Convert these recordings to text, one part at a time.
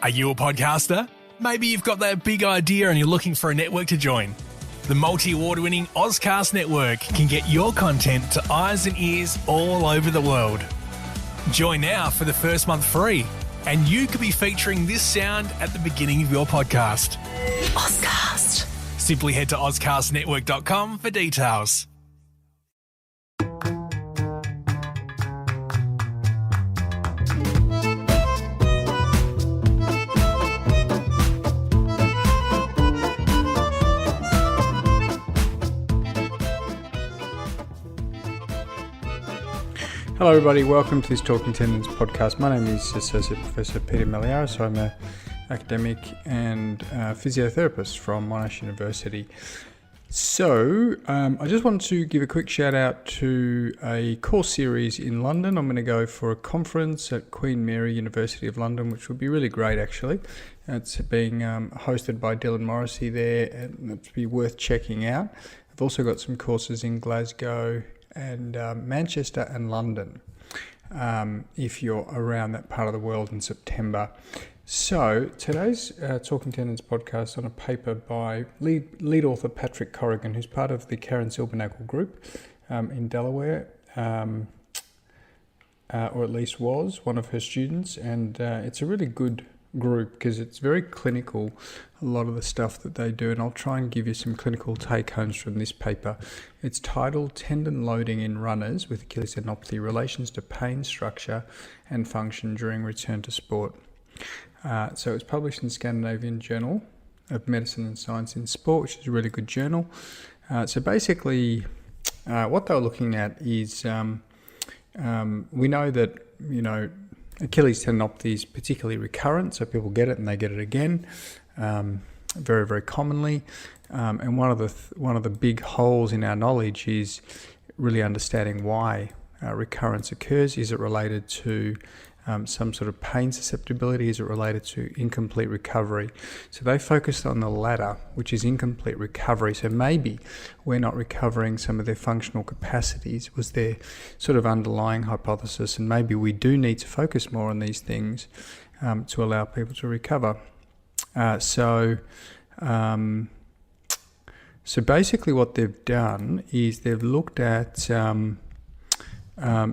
Are you a podcaster? Maybe you've got that big idea and you're looking for a network to join. The multi-award-winning Ozcast Network can get your content to eyes and ears all over the world. Join now for the first month free, and you could be featuring this sound at the beginning of your podcast. Ozcast. Simply head to ozcastnetwork.com for details. Hello everybody, welcome to this Talking Tendons podcast. My name is Associate Professor Peter Meliaris. I'm an academic and physiotherapist from Monash University. So, I just want to give a quick shout out to a course series in London. I'm going to go for a conference at Queen Mary University of London, which would be really great actually. It's being hosted by Dylan Morrissey there, and it'd be worth checking out. I've also got some courses in Glasgow and Manchester and London, if you're around that part of the world in September. So today's Talking Tendons podcast on a paper by lead author Patrick Corrigan, who's part of the Silbernagel group in Delaware, or at least was one of her students, and it's a really good group because it's very clinical, a lot of the stuff that they do, and I'll try and give you some clinical take-homes from this paper. It's titled Tendon Loading in Runners with Achilles Tendinopathy, Relations to Pain, Structure and Function During Return to Sport. So it's published in the Scandinavian Journal of Medicine and Science in Sport, which is a really good journal. So basically what they were looking at is we know that, Achilles tendinopathy is particularly recurrent, so people get it and they get it again, very, very commonly. And one of the big holes in our knowledge is really understanding why recurrence occurs. Is it related to some sort of pain susceptibility? Is it related to incomplete recovery? So they focused on the latter, which is incomplete recovery. So maybe we're not recovering some of their functional capacities, was their sort of underlying hypothesis, and maybe we do need to focus more on these things to allow people to recover. So basically what they've done is they've looked at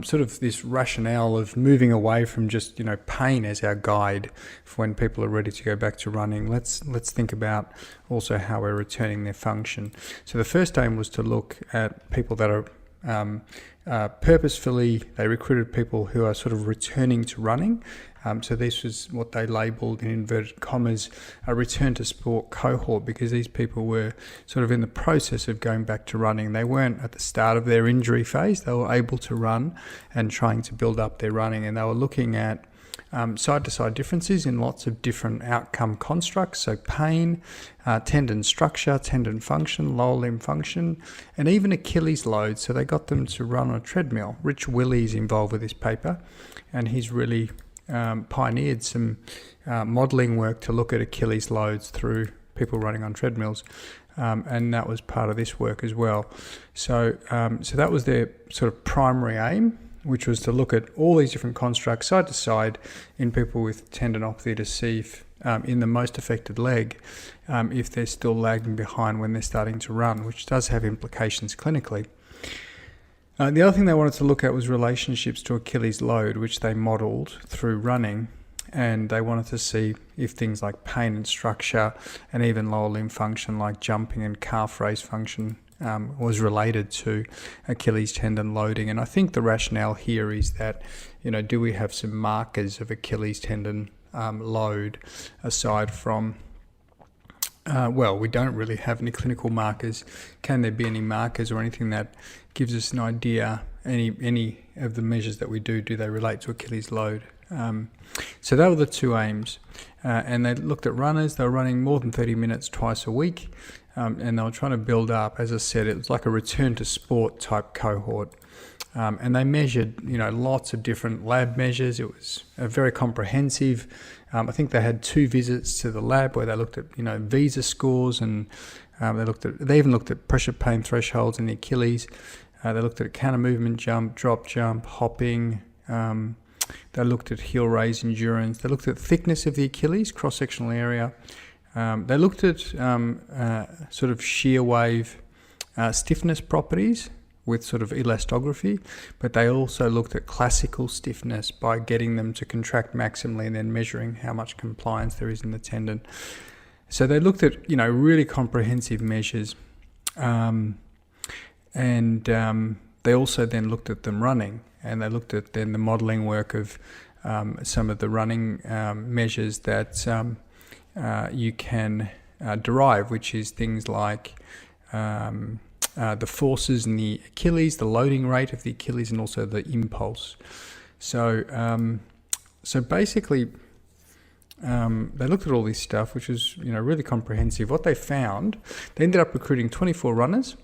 sort of this rationale of moving away from just pain as our guide for when people are ready to go back to running. Let's think about also how we're returning their function. So the first aim was to look at people that are purposefully, they recruited people who are sort of returning to running. So this was what they labelled, in inverted commas, a return to sport cohort, because these people were sort of in the process of going back to running. They weren't at the start of their injury phase. They were able to run and trying to build up their running. And they were looking at side-to-side differences in lots of different outcome constructs. So pain, tendon structure, tendon function, lower limb function, and even Achilles load. So they got them to run on a treadmill. Willy is involved with this paper, and he's really pioneered some modelling work to look at Achilles loads through people running on treadmills, and that was part of this work as well. So that was their sort of primary aim, which was to look at all these different constructs side to side in people with tendinopathy to see if in the most affected leg if they're still lagging behind when they're starting to run, which does have implications clinically. The other thing they wanted to look at was relationships to Achilles load, which they modelled through running, and they wanted to see if things like pain and structure and even lower limb function like jumping and calf raise function was related to Achilles tendon loading. And I think the rationale here is that, do we have some markers of Achilles tendon load aside from we don't really have any clinical markers. Can there be any markers or anything that gives us an idea, any of the measures that we do they relate to Achilles load? So that were the two aims. And they looked at runners. They were running more than 30 minutes twice a week. And they were trying to build up, as I said, it was like a return to sport type cohort. And they measured, lots of different lab measures. It was very comprehensive. I think they had 2 visits to the lab where they looked at, visa scores, and they even looked at pressure pain thresholds in the Achilles. They looked at a counter movement jump, drop jump, hopping, They looked at heel raise endurance. They looked at thickness of the Achilles, cross-sectional area. They looked at sort of shear wave stiffness properties with sort of elastography, but they also looked at classical stiffness by getting them to contract maximally and then measuring how much compliance there is in the tendon. So they looked at, really comprehensive measures. They also then looked at them running, and they looked at then the modelling work of some of the running measures that you can derive, which is things like the forces in the Achilles, the loading rate of the Achilles, and also the impulse. So basically, they looked at all this stuff, which was really comprehensive. What they found, they ended up recruiting 24 runners.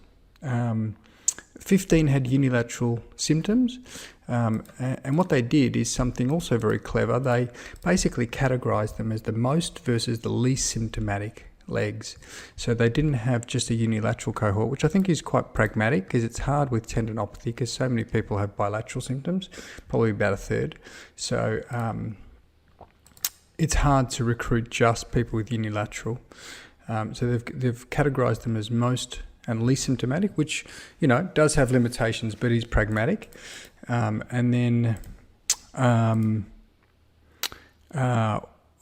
15 had unilateral symptoms, and what they did is something also very clever. They basically categorized them as the most versus the least symptomatic legs. So they didn't have just a unilateral cohort, which I think is quite pragmatic, because it's hard with tendinopathy because so many people have bilateral symptoms, probably about a third. So it's hard to recruit just people with unilateral. So they've categorized them as most and least symptomatic, which, does have limitations, but is pragmatic. And then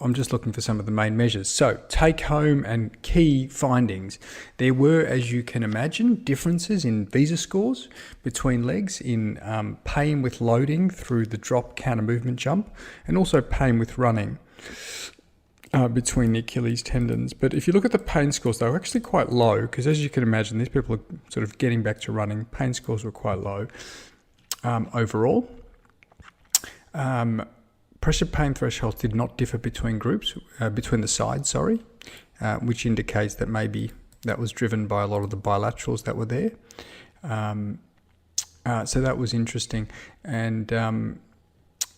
I'm just looking for some of the main measures. So take home and key findings. There were, as you can imagine, differences in visa scores between legs in pain with loading through the drop counter movement jump, and also pain with running between the Achilles tendons. But if you look at the pain scores, they were actually quite low, because as you can imagine, these people are sort of getting back to running. Pain scores were quite low overall. Pressure pain thresholds did not differ between groups, between the sides, which indicates that maybe that was driven by a lot of the bilaterals that were there. So that was interesting. And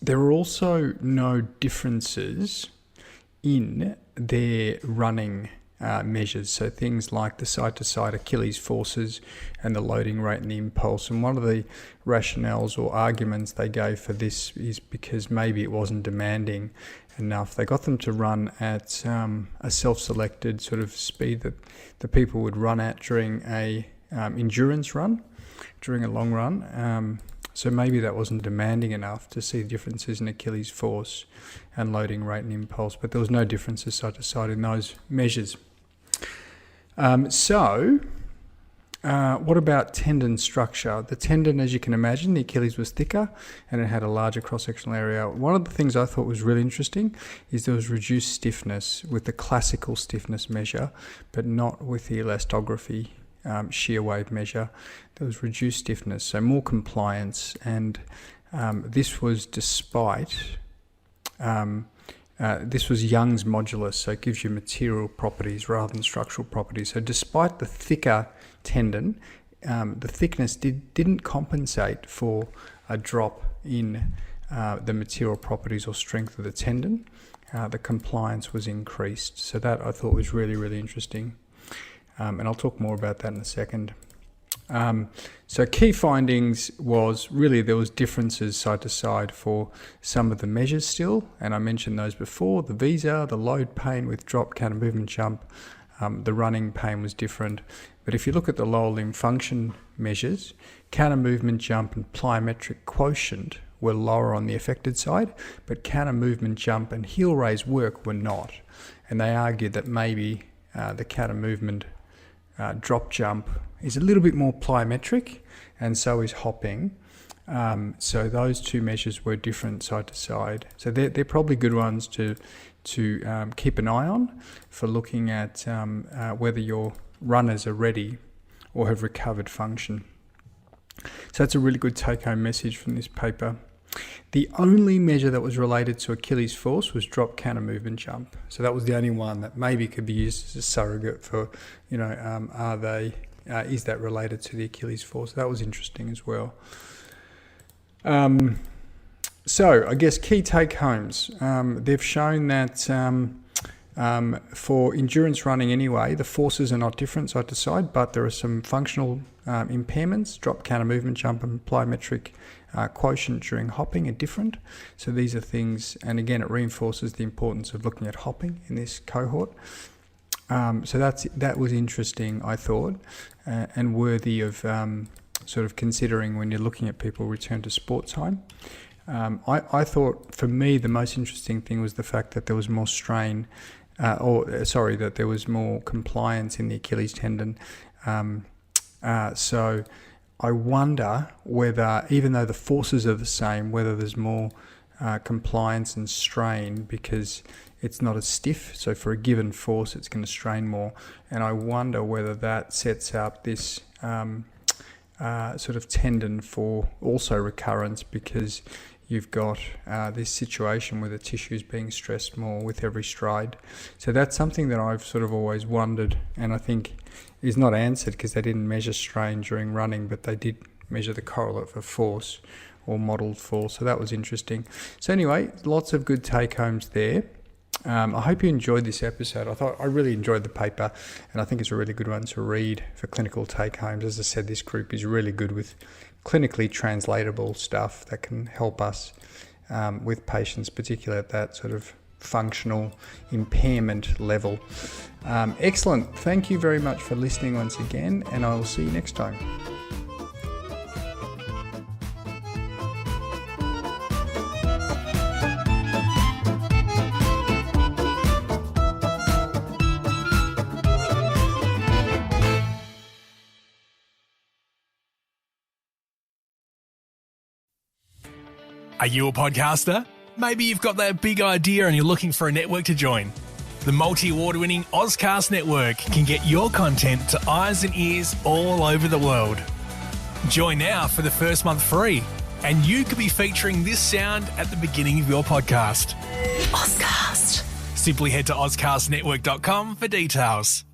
there were also no differences in their running measures, so things like the side-to-side Achilles forces and the loading rate and the impulse. And one of the rationales or arguments they gave for this is because maybe it wasn't demanding enough. They got them to run at a self-selected sort of speed that the people would run at during a endurance run, during a long run. So maybe that wasn't demanding enough to see differences in Achilles force and loading rate and impulse, but there was no differences side to side in those measures. What about tendon structure? The tendon, as you can imagine, the Achilles was thicker and it had a larger cross-sectional area. One of the things I thought was really interesting is there was reduced stiffness with the classical stiffness measure, but not with the elastography shear wave measure. There was reduced stiffness, so more compliance, and this was despite this was Young's modulus, so it gives you material properties rather than structural properties. So despite the thicker tendon, the thickness didn't compensate for a drop in the material properties or strength of the tendon. The compliance was increased. So that I thought was really, really interesting. And I'll talk more about that in a second. So key findings was really there was differences side to side for some of the measures still, and I mentioned those before. The visa, the load pain with drop counter movement jump, the running pain was different. But if you look at the lower limb function measures, counter movement jump and plyometric quotient were lower on the affected side, but counter movement jump and heel raise work were not. And they argued that maybe the counter movement drop jump is a little bit more plyometric, and so is hopping. So those two measures were different side to side. So they're probably good ones to keep an eye on for looking at whether your runners are ready or have recovered function. So that's a really good take-home message from this paper. The only measure that was related to Achilles force was drop counter movement jump. So that was the only one that maybe could be used as a surrogate for, is that related to the Achilles force? That was interesting as well. So I guess key take-homes. They've shown that for endurance running anyway, the forces are not different side to side, but there are some functional impairments, drop counter movement jump and plyometric quotient during hopping are different. So these are things, and again, it reinforces the importance of looking at hopping in this cohort. So that was interesting, I thought, and worthy of sort of considering when you're looking at people return to sport time. I thought, for me, the most interesting thing was the fact that there was more strain, that there was more compliance in the Achilles tendon. So I wonder whether, even though the forces are the same, whether there's more compliance and strain because it's not as stiff. So for a given force, it's going to strain more. And I wonder whether that sets up this sort of tendon for also recurrence, because you've got this situation where the tissue is being stressed more with every stride. So that's something that I've sort of always wondered, and I think is not answered because they didn't measure strain during running, but they did measure the correlate for force or modelled force. So that was interesting. So anyway, lots of good take-homes there. I hope you enjoyed this episode. I really enjoyed the paper, and I think it's a really good one to read for clinical take-homes. As I said, this group is really good with clinically translatable stuff that can help us with patients, particularly at that sort of functional impairment level. Excellent. Thank you very much for listening once again, and I will see you next time. Are you a podcaster? Maybe you've got that big idea and you're looking for a network to join. The multi-award-winning Ozcast network can get your content to eyes and ears all over the world. Join now for the first month free, and you could be featuring this sound at the beginning of your podcast. Ozcast. Simply head to ozcastnetwork.com for details.